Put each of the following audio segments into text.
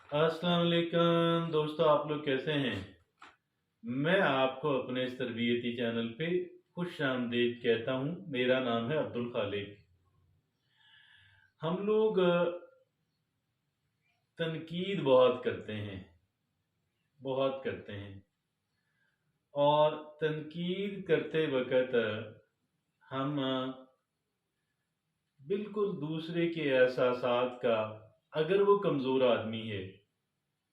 अस्सलाम वालेकुम दोस्तों, आप लोग कैसे हैं? मैं आपको अपने इस तरबियती चैनल पे खुश आमदीद कहता हूँ। मेरा नाम है अब्दुल खालिक। हम लोग तनकीद बहुत करते हैं, बहुत करते हैं। और तनकीद करते वक़्त हम बिल्कुल दूसरे के एहसासात का, अगर वो कमज़ोर आदमी है,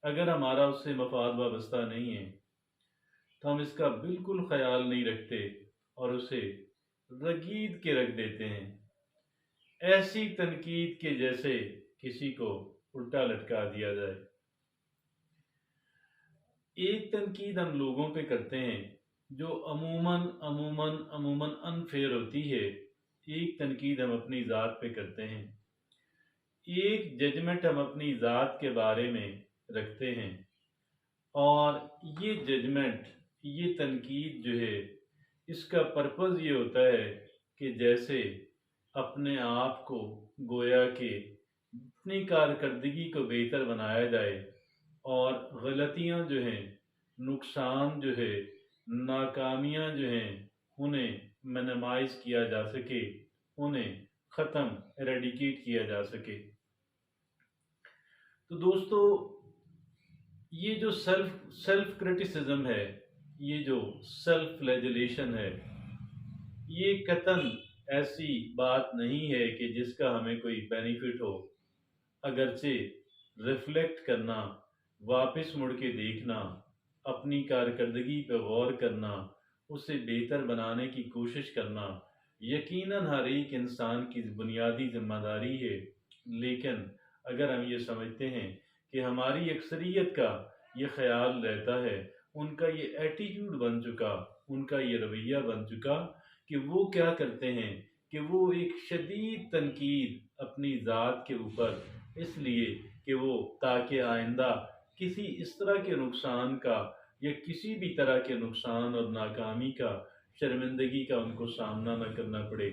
अगर हमारा उससे मफ़ाद वाबस्ता नहीं है, तो हम इसका बिल्कुल ख़याल नहीं रखते और उसे रगीद के रख देते हैं। ऐसी तनकीद के जैसे किसी को उल्टा लटका दिया जाए। एक तनकीद हम लोगों पे करते हैं जो अमूमन अमूमन अमूमन अनफेयर होती है। एक तनकीद हम अपनी ज़ात पे करते हैं। एक जजमेंट हम अपनी ज़ात के बारे में रखते हैं। और ये जजमेंट, ये तनकीद जो है, इसका पर्पज़ ये होता है कि जैसे अपने आप को गोया कि अपनी कारकर्दगी को बेहतर बनाया जाए और गलतियां जो हैं, नुकसान जो है, नाकामियां जो हैं, उन्हें मिनिमाइज किया जा सके, उन्हें ख़त्म एरेडिकेट किया जा सके। तो दोस्तों, ये जो सेल्फ सेल्फ क्रिटिसिज्म है, ये जो सेल्फ फ्लैजेलेशन है, ये कतन ऐसी बात नहीं है कि जिसका हमें कोई बेनिफिट हो। अगरचे रिफ्लेक्ट करना, वापस मुड़ के देखना, अपनी कारकर्दगी पर गौर करना, उसे बेहतर बनाने की कोशिश करना, यकीनन हर एक इंसान की बुनियादी जिम्मेदारी है। लेकिन अगर हम ये समझते हैं कि हमारी अक्सरियत का ये ख्याल रहता है, उनका ये एटीट्यूड बन चुका, उनका ये रवैया बन चुका कि वो क्या करते हैं कि वो एक शदीद तनकीद अपनी ज़ात के ऊपर, इसलिए कि वो ताकि आइंदा किसी इस तरह के नुकसान का या किसी भी तरह के नुकसान और नाकामी का, शर्मिंदगी का उनको सामना न करना पड़े।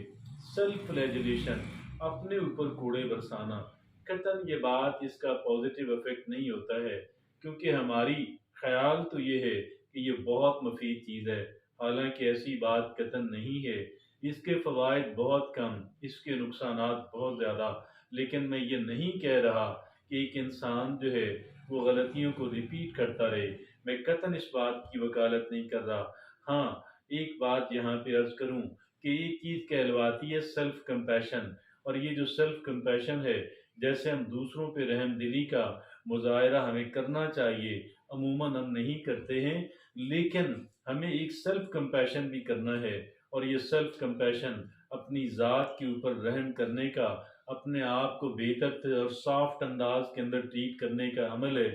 सेल्फ फ्लैजेलेशन, अपने ऊपर कूड़े बरसाना, कतन ये बात, इसका पॉजिटिव इफेक्ट नहीं होता है। क्योंकि हमारी ख्याल तो ये है कि ये बहुत मुफीद चीज़ है, हालांकि ऐसी बात कतन नहीं है। इसके फ़वाइद बहुत कम, इसके नुकसानात बहुत ज़्यादा। लेकिन मैं ये नहीं कह रहा कि एक इंसान जो है वो गलतियों को रिपीट करता रहे। मैं कतन इस बात की वकालत नहीं कर रहा। हाँ, एक बात यहाँ पे अर्ज करूँ कि एक चीज़ कहलवाती है सेल्फ कंपैशन। और ये जो सेल्फ कंपैशन है, जैसे हम दूसरों पे रहम दिली का मुजाहरा हमें करना चाहिए, अमूमन हम नहीं करते हैं। लेकिन हमें एक सेल्फ कंपैशन भी करना है। और ये सेल्फ कंपैशन अपनी ज़ात के ऊपर रहम करने का, अपने आप को बेहतर और सॉफ्ट अंदाज के अंदर ट्रीट करने का अमल है।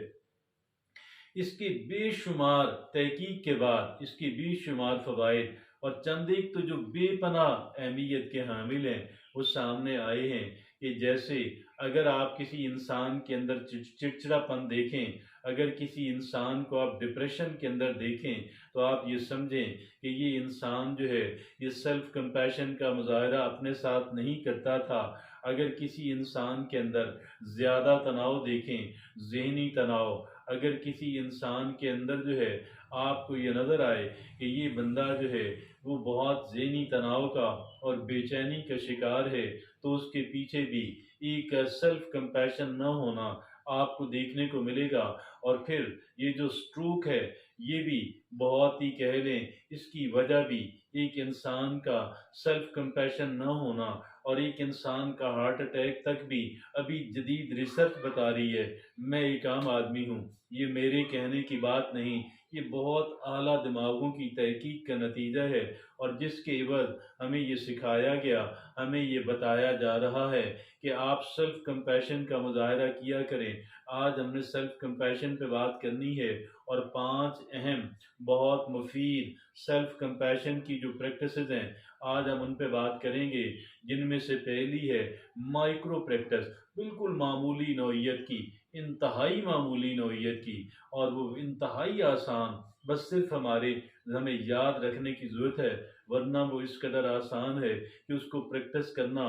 इसके बेशुमार तहकीक के बाद इसके बेशुमार फ़वाइद और चंद एक तो जो बेपनाह अहमियत के हामिल हैं, वो सामने आए हैं। कि जैसे अगर आप किसी इंसान के अंदर चिड़चिड़ापन देखें, अगर किसी इंसान को आप डिप्रेशन के अंदर देखें, तो आप ये समझें कि ये इंसान जो है, ये सेल्फ कंपैशन का मुजाहरा अपने साथ नहीं करता था। अगर किसी इंसान के अंदर ज़्यादा तनाव देखें, ज़हनी तनाव, अगर किसी इंसान के अंदर जो है आपको ये नज़र आए कि ये बंदा जो है वो बहुत ज़हनी तनाव का और बेचैनी का शिकार है, तो उसके पीछे भी एक सेल्फ कंपैशन न होना आपको देखने को मिलेगा। और फिर ये जो स्ट्रोक है, ये भी बहुत ही कह लें, इसकी वजह भी एक इंसान का सेल्फ कंपैशन न होना। और एक इंसान का हार्ट अटैक तक भी अभी जदीद रिसर्च बता रही है। मैं एक आम आदमी हूँ, ये मेरे कहने की बात नहीं, ये बहुत आला दिमागों की तहकीक का नतीजा है। और जिसके एवज हमें ये सिखाया गया, हमें ये बताया जा रहा है कि आप सेल्फ कंपैशन का मुजाहरा किया करें। आज हमने सेल्फ कंपैशन पे बात करनी है और 5 अहम, बहुत मुफीद सेल्फ कंपैशन की जो प्रैक्टिसेस हैं, आज हम उन पे बात करेंगे। जिनमें से पहली है माइक्रो प्रैक्टिस, बिल्कुल मामूली नौइयत की, इंतहाई मामूली नौइयत की, और वो इंतहाई आसान, बस सिर्फ हमें याद रखने की ज़रूरत है। वरना वो इस कदर आसान है कि उसको प्रैक्टिस करना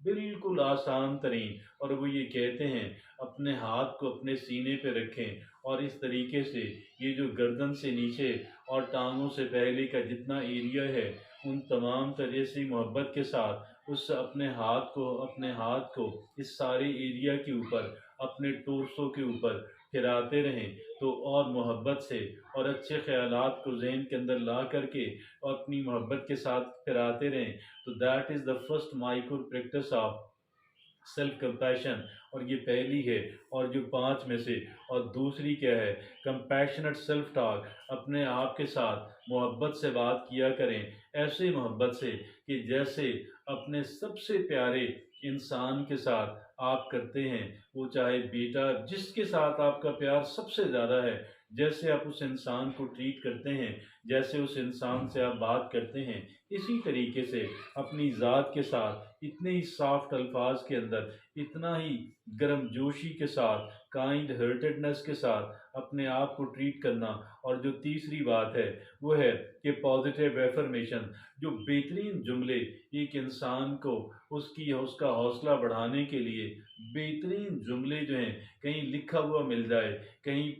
بالکل آسان ترین، اور وہ یہ کہتے ہیں اپنے ہاتھ کو اپنے سینے پہ رکھیں اور اس طریقے سے یہ جو گردن سے نیچے اور ٹانگوں سے پہلے کا جتنا ایریا ہے ان تمام طرح سے محبت کے ساتھ اس اپنے ہاتھ کو اس سارے ایریا کے اوپر اپنے ٹورسو کے اوپر پھراتے رہیں، تو اور محبت سے اور اچھے خیالات کو ذہن کے اندر لا کر کے اور اپنی محبت کے ساتھ پھراتے رہیں، تو that is the first micro practice of self compassion, اور یہ پہلی ہے اور جو پانچ میں سے، اور دوسری کیا ہے؟ کمپیشنٹ سیلف ٹاک، اپنے آپ کے ساتھ محبت سے بات کیا کریں، ایسے محبت سے کہ جیسے اپنے سب سے پیارے انسان کے ساتھ آپ کرتے ہیں، وہ چاہے بیٹا، جس کے ساتھ آپ کا پیار سب سے زیادہ ہے، جیسے آپ اس انسان کو ٹریٹ کرتے ہیں، جیسے اس انسان سے آپ بات کرتے ہیں، اسی طریقے سے اپنی ذات کے ساتھ اتنے ہی سافٹ الفاظ کے اندر، اتنا ہی گرم جوشی کے ساتھ، کائنڈ ہرٹڈنس کے ساتھ اپنے آپ کو ٹریٹ کرنا۔ اور جو تیسری بات ہے وہ ہے کہ پازیٹیو ایفرمیشن، جو بہترین جملے ایک انسان کو اس کا حوصلہ بڑھانے کے لیے، بہترین جملے جو ہیں کہیں لکھا ہوا مل جائے، کہیں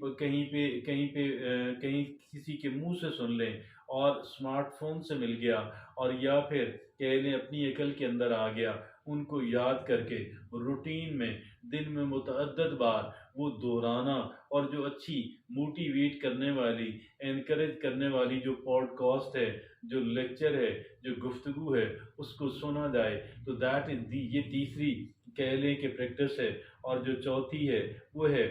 کسی کے منہ سے سن لیں، اور اسمارٹ فون سے مل گیا، اور یا پھر کہہ لیں اپنی عقل کے اندر آ گیا، ان کو یاد کر کے روٹین میں دن میں متعدد بار وہ دہرانا، اور جو اچھی موٹیویٹ کرنے والی، انکریج کرنے والی جو پوڈ کاسٹ ہے، جو لیکچر ہے، جو گفتگو ہے، اس کو سنا جائے، تو دیٹ از یہ تیسری کہہ لیں کہ پریکٹس ہے۔ اور جو چوتھی ہے وہ ہے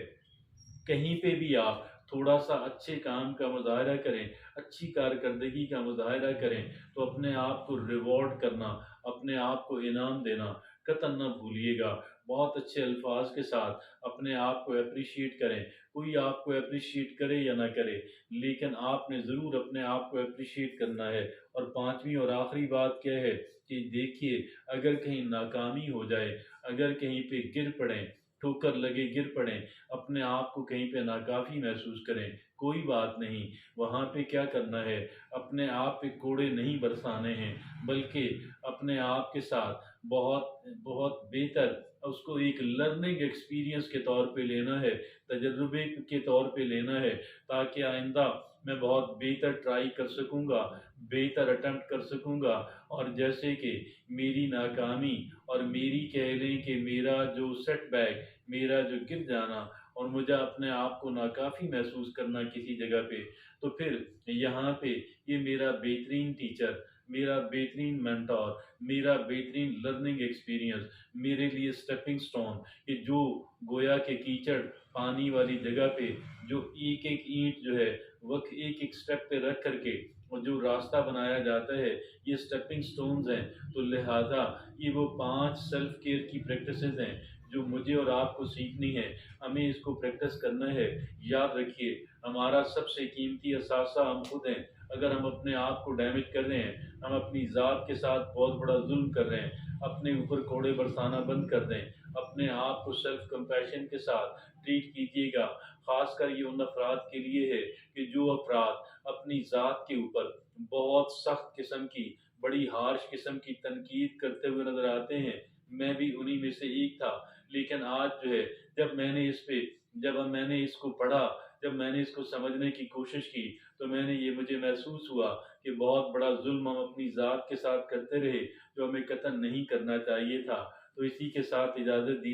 کہیں پہ بھی آپ تھوڑا سا اچھے کام کا مظاہرہ کریں، اچھی کارکردگی کا مظاہرہ کریں، تو اپنے آپ کو ریوارڈ کرنا، اپنے آپ کو انعام دینا قطعاً نہ بھولیے گا۔ بہت اچھے الفاظ کے ساتھ اپنے آپ کو اپریشیٹ کریں، کوئی آپ کو اپریشیٹ کرے یا نہ کرے، لیکن آپ نے ضرور اپنے آپ کو اپریشیٹ کرنا ہے۔ اور پانچویں اور آخری بات کیا ہے کہ دیکھیے، اگر کہیں ناکامی ہو جائے، اگر کہیں پہ گر پڑیں، ٹھوکر لگے گر پڑیں، اپنے آپ کو کہیں پہ ناکافی محسوس کریں، کوئی بات نہیں، وہاں پہ کیا کرنا ہے؟ اپنے آپ پہ کوڑے نہیں برسانے ہیں، بلکہ اپنے آپ کے ساتھ بہت بہت بہتر اس کو ایک لرننگ ایکسپیرینس کے طور پہ لینا ہے، تجربے کے طور پہ لینا ہے، تاکہ آئندہ میں بہت بہتر ٹرائی کر سکوں گا، بہتر اٹمپٹ کر سکوں گا، اور جیسے کہ میری ناکامی اور میری کہہ لیں کہ میرا جو سیٹ بیک، میرا جو گر جانا، اور مجھے اپنے آپ کو ناکافی محسوس کرنا کسی جگہ پہ، تو پھر یہاں پہ یہ میرا بہترین ٹیچر، میرا بہترین مینٹور، میرا بہترین لرننگ ایکسپیرینس، میرے لیے سٹیپنگ سٹون، کہ جو گویا کے کیچڑ پانی والی جگہ پہ جو ایک ایک اینٹ جو ہے وقت ایک ایک سٹیپ پہ رکھ کر کے اور جو راستہ بنایا جاتا ہے، یہ سٹیپنگ سٹونز ہیں۔ تو لہٰذا یہ وہ پانچ سیلف کیئر کی پریکٹسز ہیں جو مجھے اور آپ کو سیکھنی ہے، ہمیں اس کو پریکٹس کرنا ہے۔ یاد رکھیے، ہمارا سب سے قیمتی اثاثہ ہم خود ہیں۔ اگر ہم اپنے آپ کو ڈیمیج کر رہے ہیں، ہم اپنی ذات کے ساتھ بہت بڑا ظلم کر رہے ہیں، اپنے اوپر کوڑے برسانا بند کر دیں، اپنے آپ کو سیلف کمپیشن کے ساتھ ٹریٹ کیجیے گا۔ خاص کر یہ ان افراد کے لیے ہے کہ جو افراد اپنی ذات کے اوپر بہت سخت قسم کی، بڑی ہارش قسم کی تنقید کرتے ہوئے نظر آتے ہیں۔ میں بھی انہی میں سے ایک تھا، لیکن آج جو ہے جب میں نے اس کو پڑھا، جب میں نے اس کو سمجھنے کی کوشش کی، تو مجھے محسوس ہوا کہ بہت بڑا ظلم ہم اپنی ذات کے ساتھ کرتے رہے، جو ہمیں قطعاً نہیں کرنا چاہیے تھا۔ تو اسی کے ساتھ اجازت دی